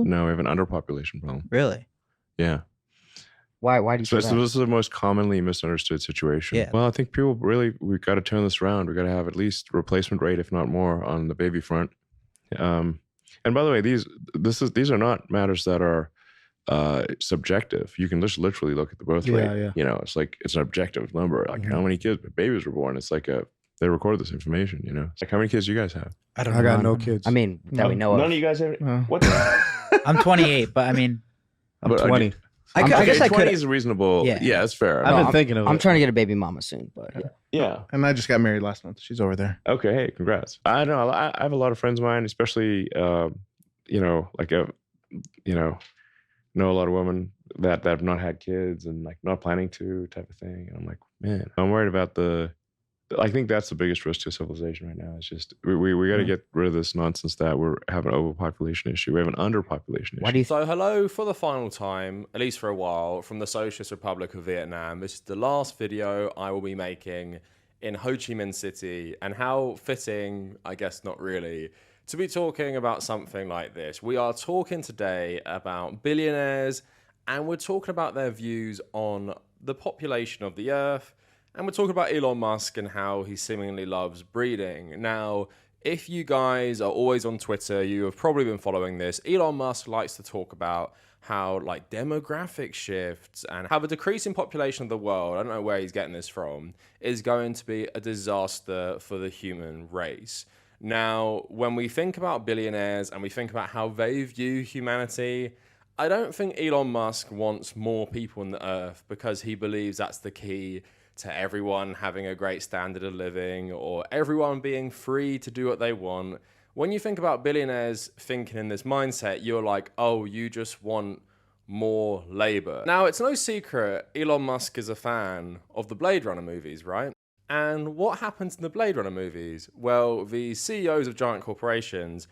problem? No, we have an underpopulation problem. Really? Yeah. Why do you So say that? this is the most commonly misunderstood situation. Yeah. Well, I think people really, we've got to turn this around. We've got to have at least replacement rate, if not more, on the baby front. And by the way, these are not matters that are subjective. You can just literally look at the birth rate. Yeah. You know, it's like it's an objective number. Like how many babies were born. It's like they recorded this information. You know, it's like how many kids do you guys have? I got no kids. I mean, that we know None of. of you guys have. No. What? I'm 28, but I mean, I'm 20. I guess I 20 could. is reasonable. Yeah. Yeah, that's fair. I've No, been thinking of I'm it. trying to get a baby mama soon, but Yeah. And I just got married last month. She's over there. Okay. Hey, congrats. I know. I have a lot of friends of mine, especially, you know, like know a lot of women that have not had kids and like not planning to type of thing. And I'm like, man, I'm worried about I think that's the biggest risk to civilization right now. It's just we got to get rid of this nonsense that we're having an overpopulation issue. We have an underpopulation issue. why do you So hello for the final time, at least for a while, from the Socialist Republic of Vietnam. This is the last video I will be making in Ho Chi Minh City, and how fitting, I guess not really, to be talking about something like this. We are talking today about billionaires, and we're talking about their views on the population of the earth, and we're talking about Elon Musk and how he seemingly loves breeding. Now, if you guys are always on Twitter, you have probably been following this. Elon Musk likes to talk about how like demographic shifts and how the decreasing population of the world, I don't know where he's getting this from, is going to be a disaster for the human race. Now, when we think about billionaires and we think about how they view humanity, I don't think Elon Musk wants more people on the earth because he believes that's the key to everyone having a great standard of living or everyone being free to do what they want. When you think about billionaires thinking in this mindset, you're like, oh, you just want more labor. Now, it's no secret Elon Musk is a fan of the Blade Runner movies, right? And what happens in the Blade Runner movies? Well, the CEOs of giant corporations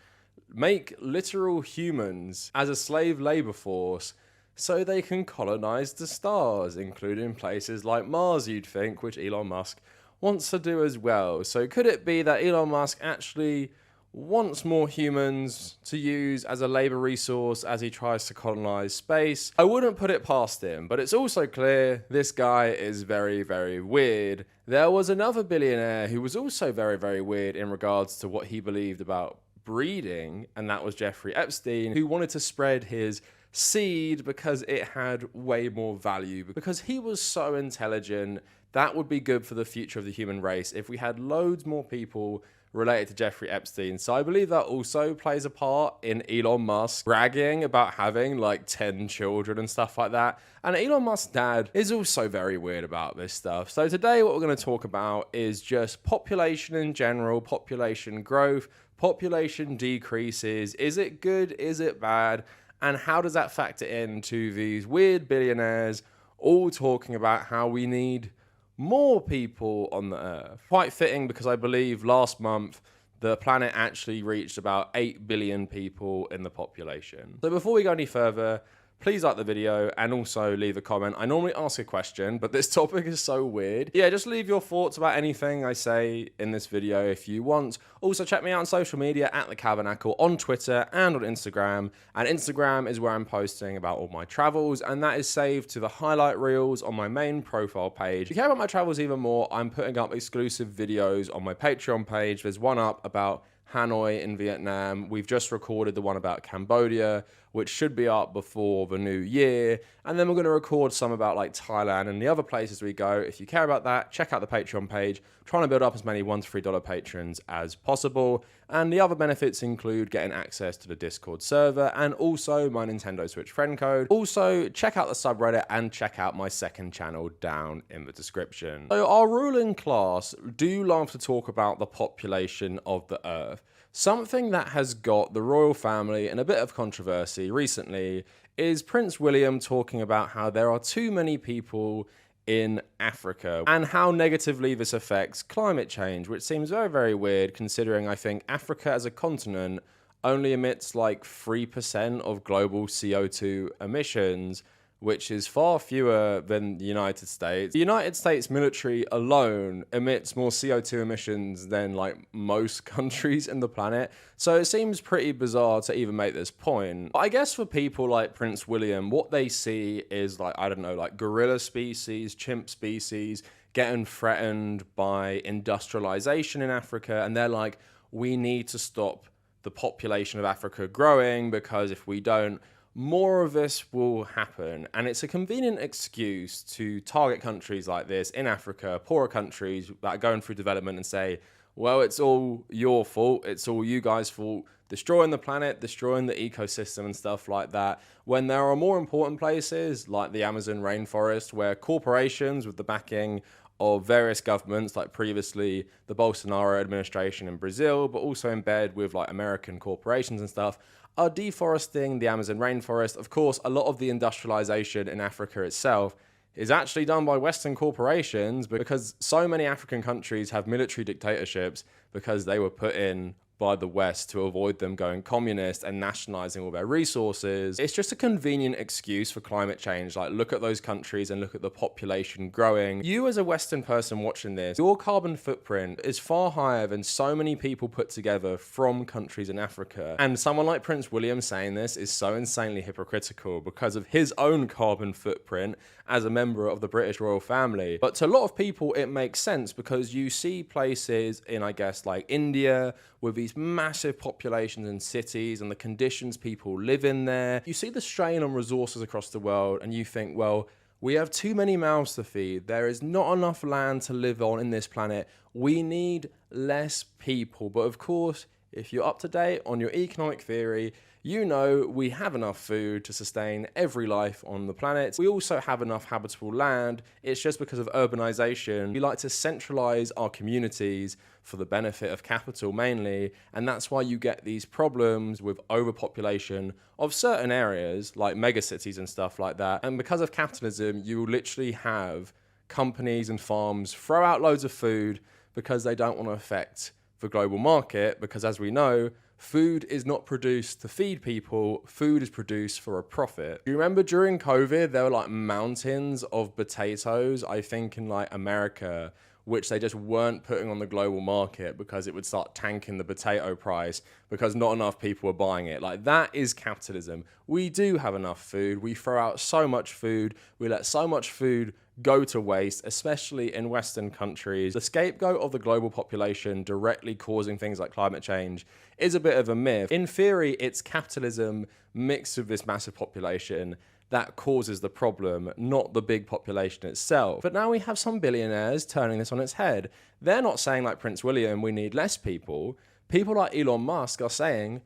make literal humans as a slave labor force so they can colonize the stars, including places like Mars, you'd think, which Elon Musk wants to do as well. So could it be that Elon Musk actually wants more humans to use as a labor resource as he tries to colonize space? I wouldn't put it past him, but it's also clear this guy is very, very weird. There was another billionaire who was also very, very weird in regards to what he believed about breeding, and that was Jeffrey Epstein, who wanted to spread his seed because it had way more value. Because he was so intelligent, that would be good for the future of the human race if we had loads more people related to Jeffrey Epstein. So I believe that also plays a part in Elon Musk bragging about having like 10 children and stuff like that. And Elon Musk's dad is also very weird about this stuff. So today what we're going to talk about is just population in general, population growth, population decreases. Is it good? Is it bad? And how does that factor into these weird billionaires all talking about how we need more people on the earth? Quite fitting because I believe last month the planet actually reached about 8 billion people in the population. So before we go any further, please like the video and also leave a comment. I normally ask a question, but this topic is so weird. Yeah, just leave your thoughts about anything I say in this video if you want. Also, check me out on social media at the Kavernacle on Twitter and on Instagram. And Instagram is where I'm posting about all my travels, and that is saved to the highlight reels on my main profile page. If you care about my travels even more, I'm putting up exclusive videos on my Patreon page. There's one up about Hanoi in Vietnam. We've just recorded the one about Cambodia, which should be up before the new year. And then we're going to record some about like Thailand and the other places we go. If you care about that, check out the Patreon page. I'm trying to build up as many $1 to $3 patrons as possible. And the other benefits include getting access to the Discord server and also my Nintendo Switch friend code. Also, check out the subreddit and check out my second channel down in the description. So our ruling class do love to talk about the population of the earth. Something that has got the royal family in a bit of controversy recently is Prince William talking about how there are too many people in Africa and how negatively this affects climate change, which seems very, very weird considering I think Africa as a continent only emits like 3% of global CO2 emissions, which is far fewer than the United States. The United States military alone emits more CO2 emissions than like most countries in the planet. So it seems pretty bizarre to even make this point. But I guess for people like Prince William, what they see is like, I don't know, like gorilla species, chimp species getting threatened by industrialization in Africa. And they're like, we need to stop the population of Africa growing, because if we don't, more of this will happen. And it's a convenient excuse to target countries like this in Africa, poorer countries that are going through development, and say, well, it's all your fault. It's all you guys' fault. Destroying the planet, destroying the ecosystem and stuff like that. When there are more important places like the Amazon rainforest, where corporations with the backing of various governments, like previously the Bolsonaro administration in Brazil, but also in bed with like American corporations and stuff, are deforesting the Amazon rainforest. Of course, a lot of the industrialization in Africa itself is actually done by Western corporations, because so many African countries have military dictatorships because they were put in by the West to avoid them going communist and nationalizing all their resources. It's just a convenient excuse for climate change. Like, look at those countries and look at the population growing. You as a Western person watching this, your carbon footprint is far higher than so many people put together from countries in Africa. And someone like Prince William saying this is so insanely hypocritical because of his own carbon footprint as a member of the British royal family. But to a lot of people, it makes sense, because you see places in, I guess, like India, with these massive populations and cities and the conditions people live in there. You see the strain on resources across the world, and you think, well, we have too many mouths to feed. There is not enough land to live on in this planet. We need less people. But of course, if you're up to date on your economic theory, you know we have enough food to sustain every life on the planet. We also have enough habitable land. It's just because of urbanization, we like to centralize our communities for the benefit of capital mainly, and that's why you get these problems with overpopulation of certain areas like megacities and stuff like that. And because of capitalism, you literally have companies and farms throw out loads of food because they don't want to affect the global market, because as we know, food is not produced to feed people, food is produced for a profit. You remember during COVID, there were like mountains of potatoes, I think in like America, which they just weren't putting on the global market because it would start tanking the potato price because not enough people were buying it. Like, that is capitalism. We do have enough food. We throw out so much food. We let so much food go to waste, especially in Western countries. The scapegoat of the global population directly causing things like climate change is a bit of a myth. In theory, it's capitalism mixed with this massive population that causes the problem, not the big population itself. But now we have some billionaires turning this on its head. They're not saying like Prince William, we need less people. People like Elon Musk are saying,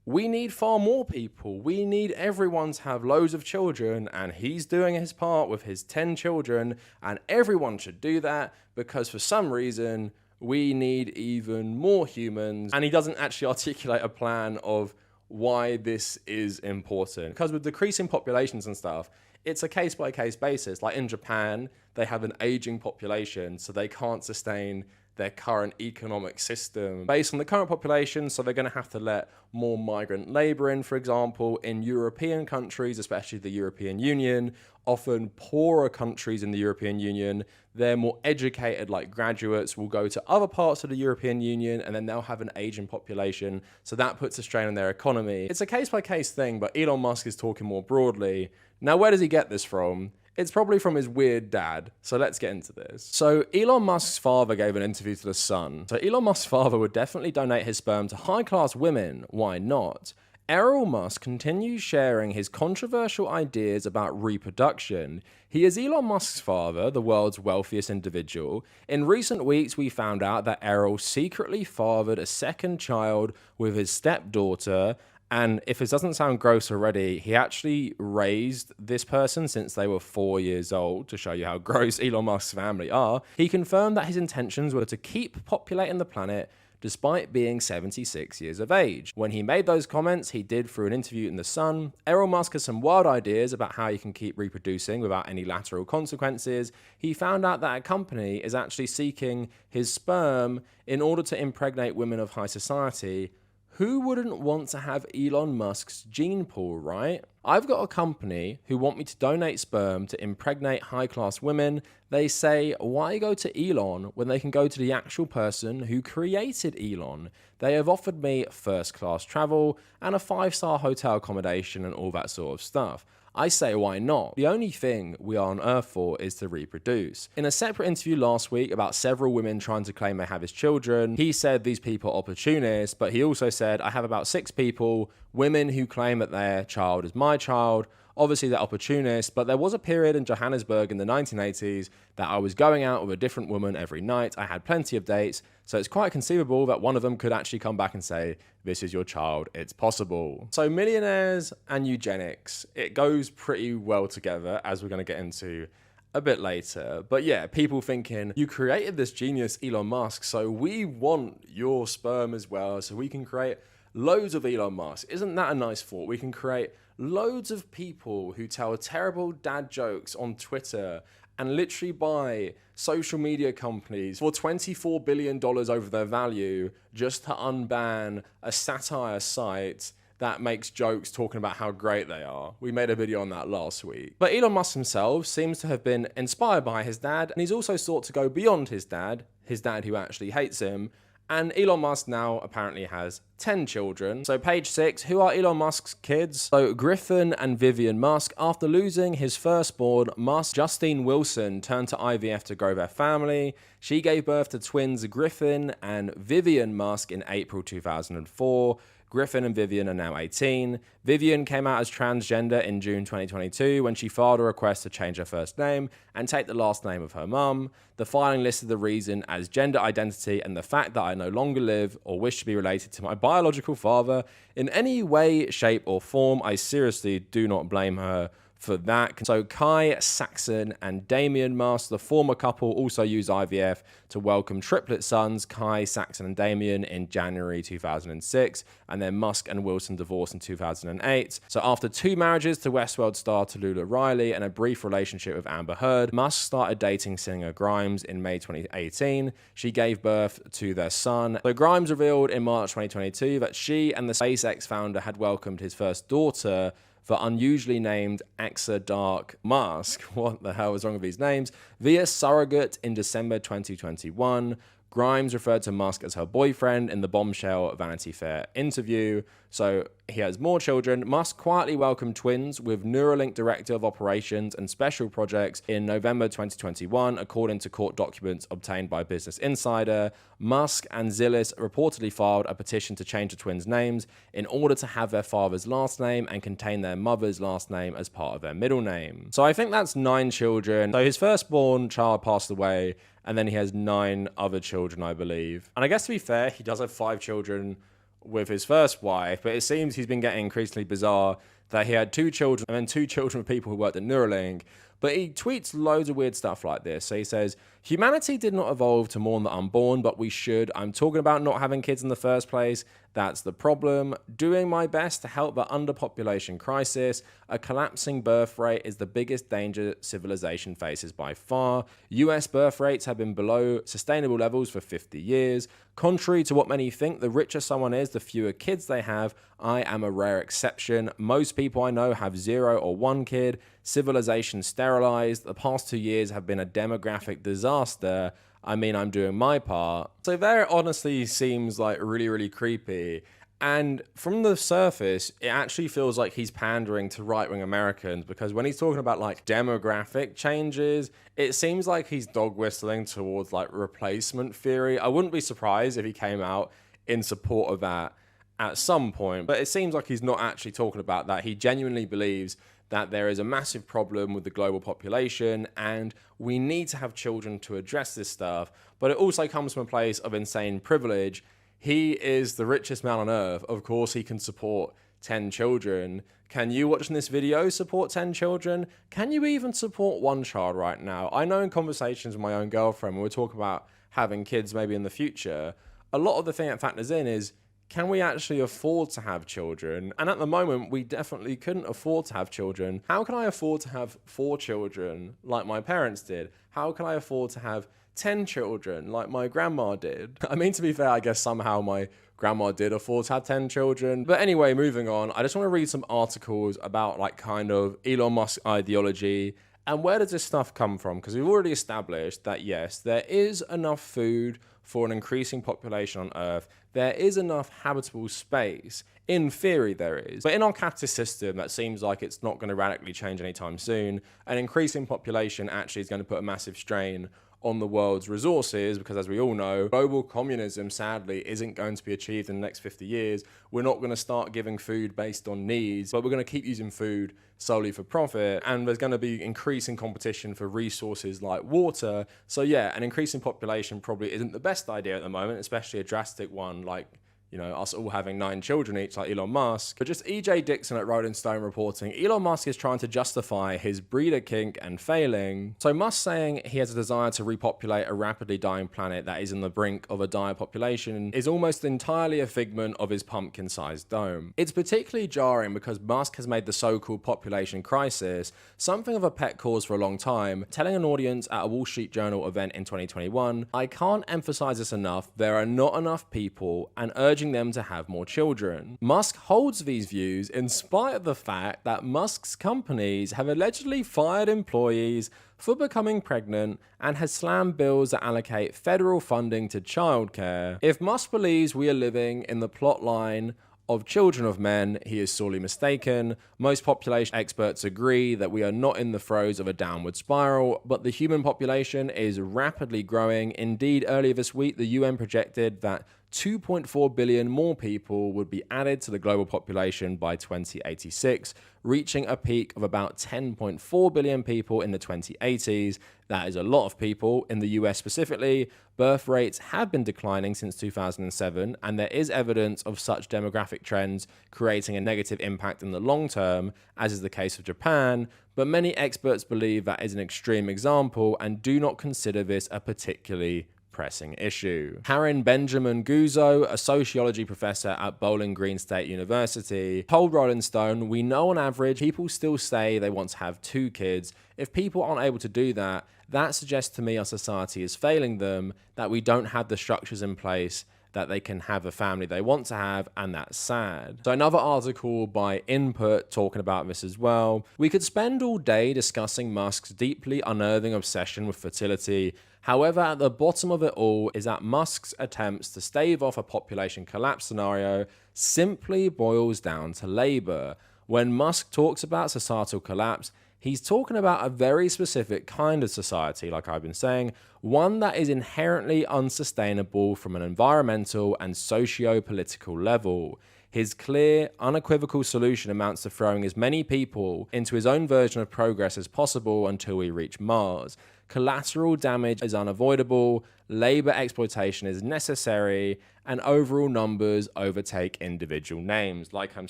we need far more people. We need everyone to have loads of children, and he's doing his part with his 10 children, and everyone should do that because for some reason we need even more humans. And he doesn't actually articulate a plan of why this is important. Because with decreasing populations and stuff, it's a case-by-case basis. Like in Japan, they have an aging population, so they can't sustain their current economic system based on the current population, so they're going to have to let more migrant labor in, for example. In European countries, especially the European Union, often poorer countries in the European Union, they're more educated, like graduates will go to other parts of the European Union, and then they'll have an aging population, so that puts a strain on their economy. It's a case-by-case thing, but Elon Musk is talking more broadly. Now, where does he get this from? It's probably from his weird dad. So let's get into this. So Elon Musk's father gave an interview to The Sun. So Elon Musk's father would definitely donate his sperm to high-class women. Why not? Elon Musk continues sharing his controversial ideas about reproduction. He is Elon Musk's father, the world's wealthiest individual. In recent weeks, we found out that Errol secretly fathered a second child with his stepdaughter. And if it doesn't sound gross already, he actually raised this person since they were 4 years old, to show you how gross Elon Musk's family are. He confirmed that his intentions were to keep populating the planet despite being 76 years of age. When he made those comments, he did through an interview in The Sun. Elon Musk has some wild ideas about how you can keep reproducing without any lateral consequences. He found out that a company is actually seeking his sperm in order to impregnate women of high society Who wouldn't want to have Elon Musk's gene pool, right? I've got a company who want me to donate sperm to impregnate high-class women. They say, why go to Elon when they can go to the actual person who created Elon? They have offered me first-class travel and a 5-star hotel accommodation and all that sort of stuff. I say, why not? The only thing we are on Earth for is to reproduce. In a separate interview last week about several women trying to claim they have his children, he said these people are opportunists, but he also said, I have about 6 people, women who claim that their child is my child. Obviously, they're opportunists, but there was a period in Johannesburg in the 1980s that I was going out with a different woman every night. I had plenty of dates, so it's quite conceivable that one of them could actually come back and say, this is your child, it's possible. So millionaires and eugenics, it goes pretty well together, as we're going to get into a bit later. But yeah, people thinking, you created this genius Elon Musk, so we want your sperm as well, so we can create loads of Elon Musk. Isn't that a nice thought? We can create loads of people who tell terrible dad jokes on Twitter and literally buy social media companies for $24 billion over their value just to unban a satire site that makes jokes talking about how great they are. We made a video on that last week. But Elon Musk himself seems to have been inspired by his dad, and he's also sought to go beyond his dad who actually hates him. And Elon Musk now apparently has 10 children. So page 6, who are Elon Musk's kids? So Griffin and Vivian Musk. After losing his firstborn, Musk, Justine Wilson, turned to IVF to grow their family. She gave birth to twins Griffin and Vivian Musk in April 2004. Griffin and Vivian are now 18. Vivian came out as transgender in June 2022 when she filed a request to change her first name and take the last name of her mum. The filing listed the reason as gender identity and the fact that I no longer live or wish to be related to my biological father in any way, shape, or form. I seriously do not blame her for that. So Kai Saxon and Damien Musk, the former couple, also used IVF to welcome triplet sons, Kai, Saxon, and Damien, in January 2006, and then Musk and Wilson divorced in 2008. So after 2 marriages to Westworld star Tallulah Riley and a brief relationship with Amber Heard, Musk started dating singer Grimes in May 2018. She gave birth to their son. So Grimes revealed in March 2022 that she and the SpaceX founder had welcomed his first daughter, the unusually named Axa Dark Musk, what the hell is wrong with these names, via surrogate in December 2021. Grimes referred to Musk as her boyfriend in the bombshell Vanity Fair interview. So he has more children. Musk quietly welcomed twins with Neuralink Director of Operations and Special Projects in November 2021, according to court documents obtained by Business Insider. Musk and Zillis reportedly filed a petition to change the twins' names in order to have their father's last name and contain their mother's last name as part of their middle name. So I think that's 9 children. So his firstborn child passed away, and then he has 9 other children, I believe. And I guess to be fair, he does have 5 children with his first wife, but it seems he's been getting increasingly bizarre that he had 2 children and then 2 children with people who worked at Neuralink. But he tweets loads of weird stuff like this. So he says, humanity did not evolve to mourn the unborn, but we should. I'm talking about not having kids in the first place. That's the problem. Doing my best to help the underpopulation crisis. A collapsing birth rate is the biggest danger civilization faces by far. US birth rates have been below sustainable levels for 50 years. Contrary to what many think, the richer someone is, the fewer kids they have. I am a rare exception. Most people I know have 0 or 1 kid. Civilization sterilized. The past 2 years have been a demographic disaster. I mean, I'm doing my part. So there honestly seems like really, really creepy. And from the surface, it actually feels like he's pandering to right-wing Americans, because when he's talking about like demographic changes, it seems like he's dog whistling towards like replacement theory. I wouldn't be surprised if he came out in support of that at some point, but it seems like he's not actually talking about that. He genuinely believes that there is a massive problem with the global population and we need to have children to address this stuff. But it also comes from a place of insane privilege. He is the richest man on earth. Of course, he can support 10 children. Can you watching this video support 10 children? Can you even support 1 child right now? I know in conversations with my own girlfriend, when we're talking about having kids maybe in the future, a lot of the thing that factors in is, can we actually afford to have children? And at the moment, we definitely couldn't afford to have children. How can I afford to have 4 children like my parents did? How can I afford to have 10 children like my grandma did. I mean, to be fair, I guess somehow my grandma did afford to have 10 children. But anyway, moving on, I just want to read some articles about like kind of Elon Musk ideology and where does this stuff come from? Because we've already established that yes, there is enough food for an increasing population on Earth. There is enough habitable space. In theory, there is. But in our capitalist system, that seems like it's not going to radically change anytime soon. An increasing population actually is going to put a massive strain on the world's resources, because as we all know, global communism sadly isn't going to be achieved in the next 50 years. We're not going to start giving food based on needs, but we're going to keep using food solely for profit, and there's going to be increasing competition for resources like water. So yeah, an increasing population probably isn't the best idea at the moment, especially a drastic one like, you know, us all having 9 children each like Elon Musk. But just EJ Dixon at Rolling Stone reporting, Elon Musk is trying to justify his breeder kink and failing. So Musk saying he has a desire to repopulate a rapidly dying planet that is on the brink of a dire population is almost entirely a figment of his pumpkin-sized dome. It's particularly jarring because Musk has made the so-called population crisis something of a pet cause for a long time, telling an audience at a Wall Street Journal event in 2021, "I can't emphasize this enough, there are not enough people," and urging them to have more children. Musk holds these views in spite of the fact that Musk's companies have allegedly fired employees for becoming pregnant and has slammed bills that allocate federal funding to childcare. If Musk believes we are living in the plot line of Children of Men, he is sorely mistaken. Most population experts agree that we are not in the throes of a downward spiral, but the human population is rapidly growing. Indeed, earlier this week, the UN projected that 2.4 billion more people would be added to the global population by 2086, reaching a peak of about 10.4 billion people in the 2080s. That is a lot of people. In the US specifically, birth rates have been declining since 2007, and there is evidence of such demographic trends creating a negative impact in the long term, as is the case of Japan, but many experts believe that is an extreme example and do not consider this a particularly pressing issue. Karen Benjamin Guzzo, a sociology professor at Bowling Green State University, told Rolling Stone, "We know on average people still say they want to have 2 kids. If people aren't able to do that, that suggests to me our society is failing them, that we don't have the structures in place that they can have a family they want to have, and that's sad." So another article by Input talking about this as well. "We could spend all day discussing Musk's deeply unnerving obsession with fertility. However, at the bottom of it all is that Musk's attempts to stave off a population collapse scenario simply boils down to labor. When Musk talks about societal collapse, he's talking about a very specific kind of society, like I've been saying, one that is inherently unsustainable from an environmental and socio-political level. His clear, unequivocal solution amounts to throwing as many people into his own version of progress as possible until we reach Mars. Collateral damage is unavoidable, labor exploitation is necessary, and overall numbers overtake individual names." Like I'm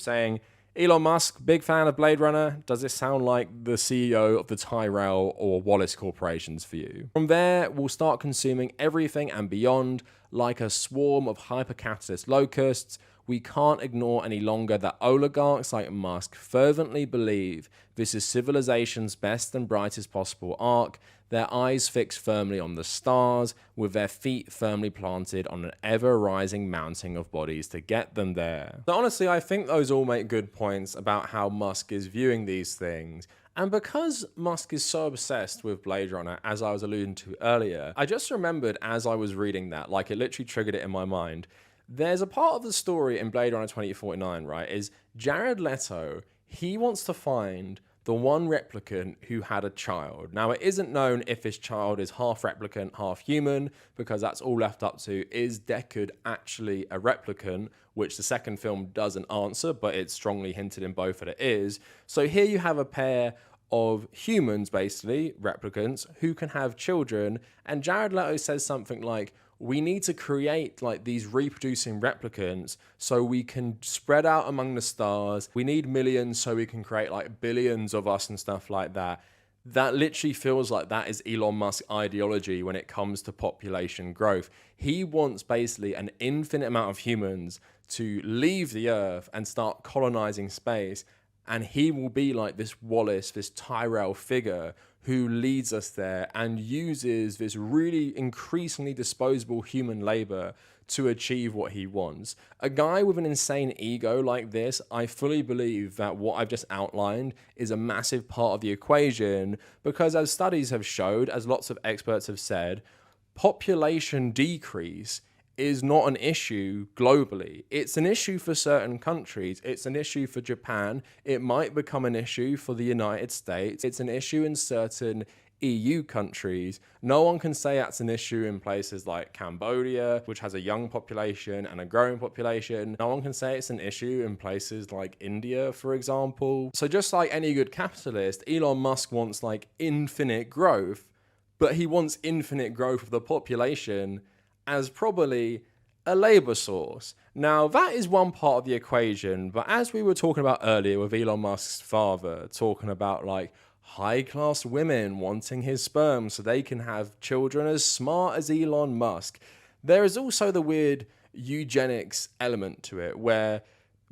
saying, Elon Musk, big fan of Blade Runner. Does this sound like the CEO of the Tyrell or Wallace corporations for you? From there, we'll start consuming everything and beyond like a swarm of hyper-capitalist locusts. We can't ignore any longer that oligarchs like Musk fervently believe this is civilization's best and brightest possible arc, their eyes fixed firmly on the stars, with their feet firmly planted on an ever-rising mounting of bodies to get them there. So honestly, I think those all make good points about how Musk is viewing these things. And because Musk is so obsessed with Blade Runner, as I was alluding to earlier, I just remembered as I was reading that, like it literally triggered it in my mind. There's a part of the story in Blade Runner 2049, right, is Jared Leto, he wants to find the one replicant who had a child. Now, it isn't known if this child is half replicant, half human, because that's all left up to, is Deckard actually a replicant, which the second film doesn't answer, but it's strongly hinted in both that it is. So here you have a pair of humans, basically, replicants, who can have children, and Jared Leto says something like, we need to create like these reproducing replicants so we can spread out among the stars. We need millions so we can create like billions of us and stuff like that. That literally feels like that is Elon Musk's ideology when it comes to population growth. He wants basically an infinite amount of humans to leave the Earth and start colonizing space and he will be like this Wallace, this Tyrell figure who leads us there and uses this really increasingly disposable human labor to achieve what he wants. A guy with an insane ego like this, I fully believe that what I've just outlined is a massive part of the equation, because as studies have showed, as lots of experts have said, population decrease is not an issue globally. It's an issue for certain countries. It's an issue for Japan. It might become an issue for the United States. It's an issue in certain EU countries. No one can say that's an issue in places like Cambodia, which has a young population and a growing population. No one can say it's an issue in places like India, for example. So just like any good capitalist, Elon Musk wants like infinite growth, but he wants infinite growth of the population as probably a labor source. Now, that is one part of the equation, but as we were talking about earlier with Elon Musk's father, talking about like high-class women wanting his sperm so they can have children as smart as Elon Musk, there is also the weird eugenics element to it, where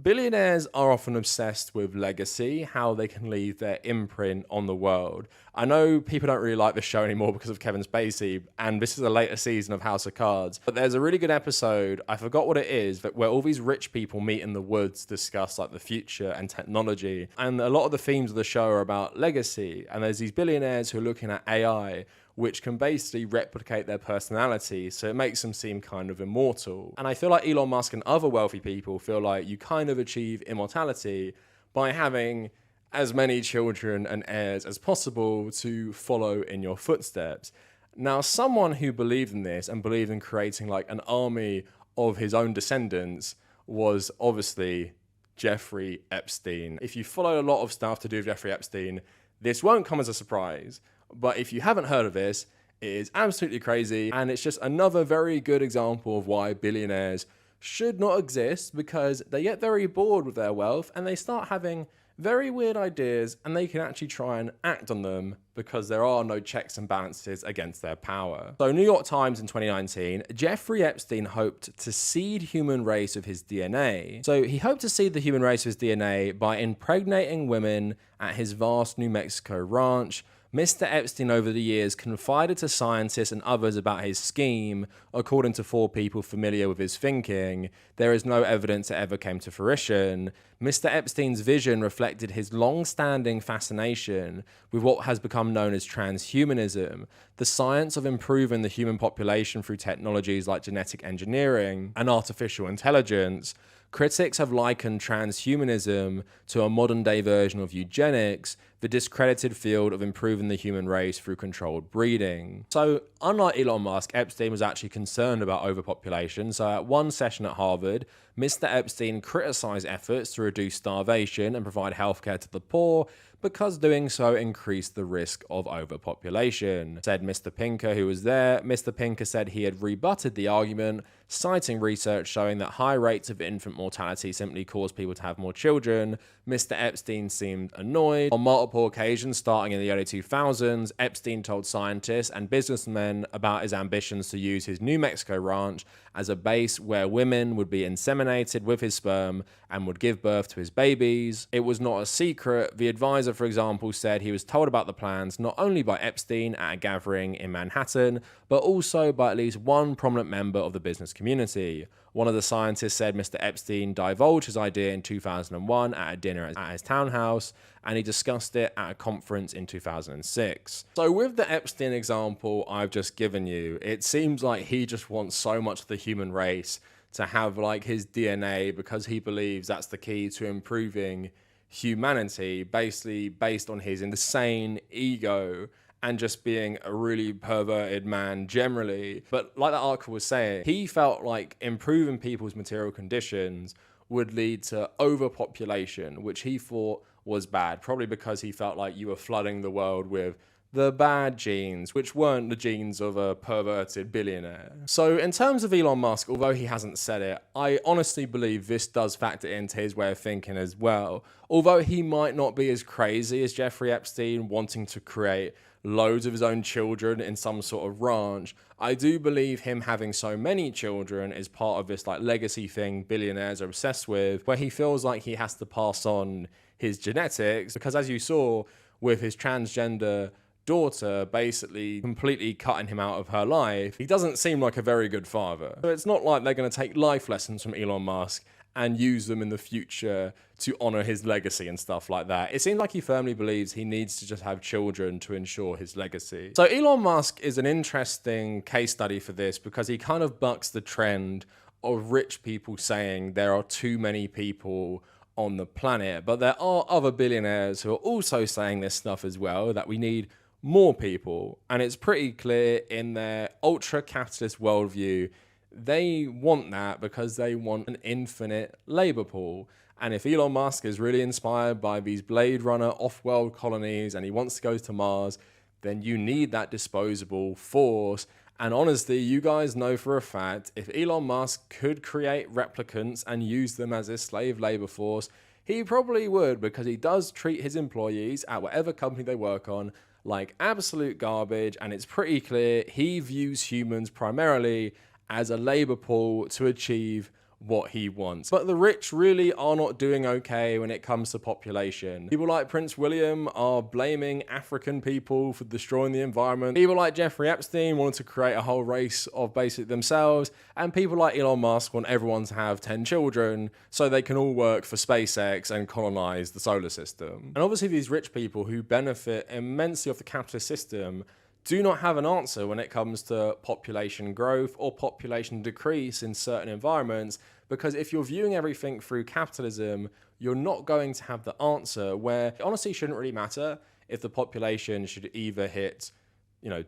billionaires are often obsessed with legacy, how they can leave their imprint on the world. I know people don't really like the show anymore because of Kevin Spacey, and this is a later season of House of Cards, but there's a really good episode, I forgot what it is, but where all these rich people meet in the woods, discuss like the future and technology, and a lot of the themes of the show are about legacy, and there's these billionaires who are looking at AI, which can basically replicate their personality, so it makes them seem kind of immortal. And I feel like Elon Musk and other wealthy people feel like you kind of achieve immortality by having as many children and heirs as possible to follow in your footsteps. Now, someone who believed in this and believed in creating like an army of his own descendants was obviously Jeffrey Epstein. If you follow a lot of stuff to do with Jeffrey Epstein, this won't come as a surprise. But if you haven't heard of this, it is absolutely crazy. And it's just another very good example of why billionaires should not exist, because they get very bored with their wealth and they start having very weird ideas, and they can actually try and act on them because there are no checks and balances against their power. So New York Times in 2019, Jeffrey Epstein hoped to seed human race with his DNA. So he hoped to seed the human race with his DNA by impregnating women at his vast New Mexico ranch. Mr. Epstein over the years confided to scientists and others about his scheme. According to 4 people familiar with his thinking, there is no evidence it ever came to fruition. Mr. Epstein's vision reflected his long-standing fascination with what has become known as transhumanism, the science of improving the human population through technologies like genetic engineering and artificial intelligence. Critics have likened transhumanism to a modern-day version of eugenics, the discredited field of improving the human race through controlled breeding. So, unlike Elon Musk, Epstein was actually concerned about overpopulation. So at one session at Harvard, Mr. Epstein criticized efforts to reduce starvation and provide healthcare to the poor, because doing so increased the risk of overpopulation. Said Mr. Pinker, who was there. Mr. Pinker said he had rebutted the argument, citing research showing that high rates of infant mortality simply cause people to have more children. Mr. Epstein seemed annoyed. On multiple occasions, starting in the early 2000s, Epstein told scientists and businessmen about his ambitions to use his New Mexico ranch as a base where women would be inseminated with his sperm and would give birth to his babies. It was not a secret. The advisor, for example, said he was told about the plans not only by Epstein at a gathering in Manhattan, but also by at least one prominent member of the business community. One of the scientists said Mr. Epstein divulged his idea in 2001 at a dinner at his townhouse, and he discussed it at a conference in 2006. So with the Epstein example I've just given you, it seems like he just wants so much of the human race to have like his DNA, because he believes that's the key to improving humanity, basically based on his insane ego and just being a really perverted man generally. But like that article was saying, he felt like improving people's material conditions would lead to overpopulation, which he thought was bad, probably because he felt like you were flooding the world with the bad genes, which weren't the genes of a perverted billionaire. So in terms of Elon Musk, although he hasn't said it, I honestly believe this does factor into his way of thinking as well. Although he might not be as crazy as Jeffrey Epstein, wanting to create loads of his own children in some sort of ranch, I do believe him having so many children is part of this like legacy thing billionaires are obsessed with, where he feels like he has to pass on his genetics, because as you saw with his transgender daughter basically completely cutting him out of her life, he doesn't seem like a very good father. So it's not like they're going to take life lessons from Elon Musk and use them in the future to honor his legacy and stuff like that. It seems like he firmly believes he needs to just have children to ensure his legacy. So Elon Musk is an interesting case study for this because he kind of bucks the trend of rich people saying there are too many people on the planet, but there are other billionaires who are also saying this stuff as well, that we need more people. And it's pretty clear in their ultra-capitalist worldview, they want that because they want an infinite labor pool. And if Elon Musk is really inspired by these Blade Runner off-world colonies and he wants to go to Mars, then you need that disposable force. And honestly, you guys know for a fact, if Elon Musk could create replicants and use them as a slave labor force, he probably would, because he does treat his employees at whatever company they work on like absolute garbage. And it's pretty clear he views humans primarily as a labor pool to achieve what he wants. But the rich really are not doing okay when it comes to population. People like Prince William are blaming African people for destroying the environment. People like Jeffrey Epstein wanted to create a whole race of basically themselves. And people like Elon Musk want everyone to have 10 children so they can all work for SpaceX and colonize the solar system. And obviously these rich people who benefit immensely off the capitalist system do not have an answer when it comes to population growth or population decrease in certain environments, because if you're viewing everything through capitalism, you're not going to have the answer, where it honestly shouldn't really matter if the population should either hit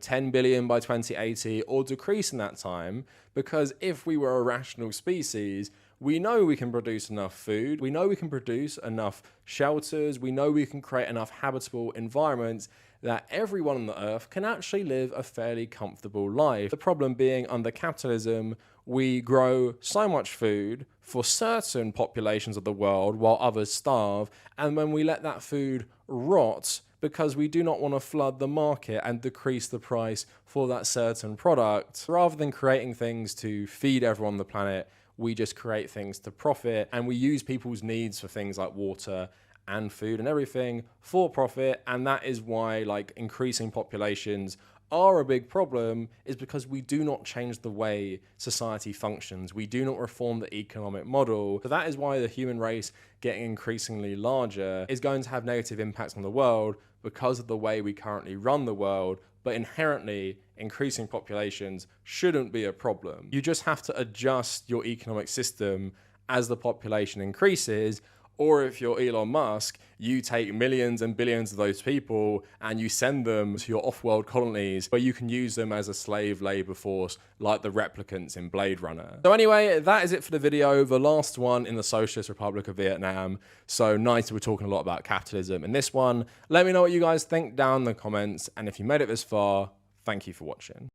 10 billion by 2080 or decrease in that time, because if we were a rational species, we know we can produce enough food, we know we can produce enough shelters, we know we can create enough habitable environments that everyone on the earth can actually live a fairly comfortable life. The problem being, under capitalism, we grow so much food for certain populations of the world while others starve, and when we let that food rot because we do not want to flood the market and decrease the price for that certain product, rather than creating things to feed everyone on the planet, we just create things to profit, and we use people's needs for things like water and food and everything for profit. And that is why increasing populations are a big problem, is because we do not change the way society functions. We do not reform the economic model. So that is why the human race getting increasingly larger is going to have negative impacts on the world, because of the way we currently run the world. But inherently, increasing populations shouldn't be a problem. You just have to adjust your economic system as the population increases. Or if you're Elon Musk, you take millions and billions of those people and you send them to your off-world colonies where you can use them as a slave labor force like the replicants in Blade Runner. So anyway, that is it for the video, the last one in the Socialist Republic of Vietnam. So nice, we're talking a lot about capitalism in this one. Let me know what you guys think down in the comments, and if you made it this far, thank you for watching.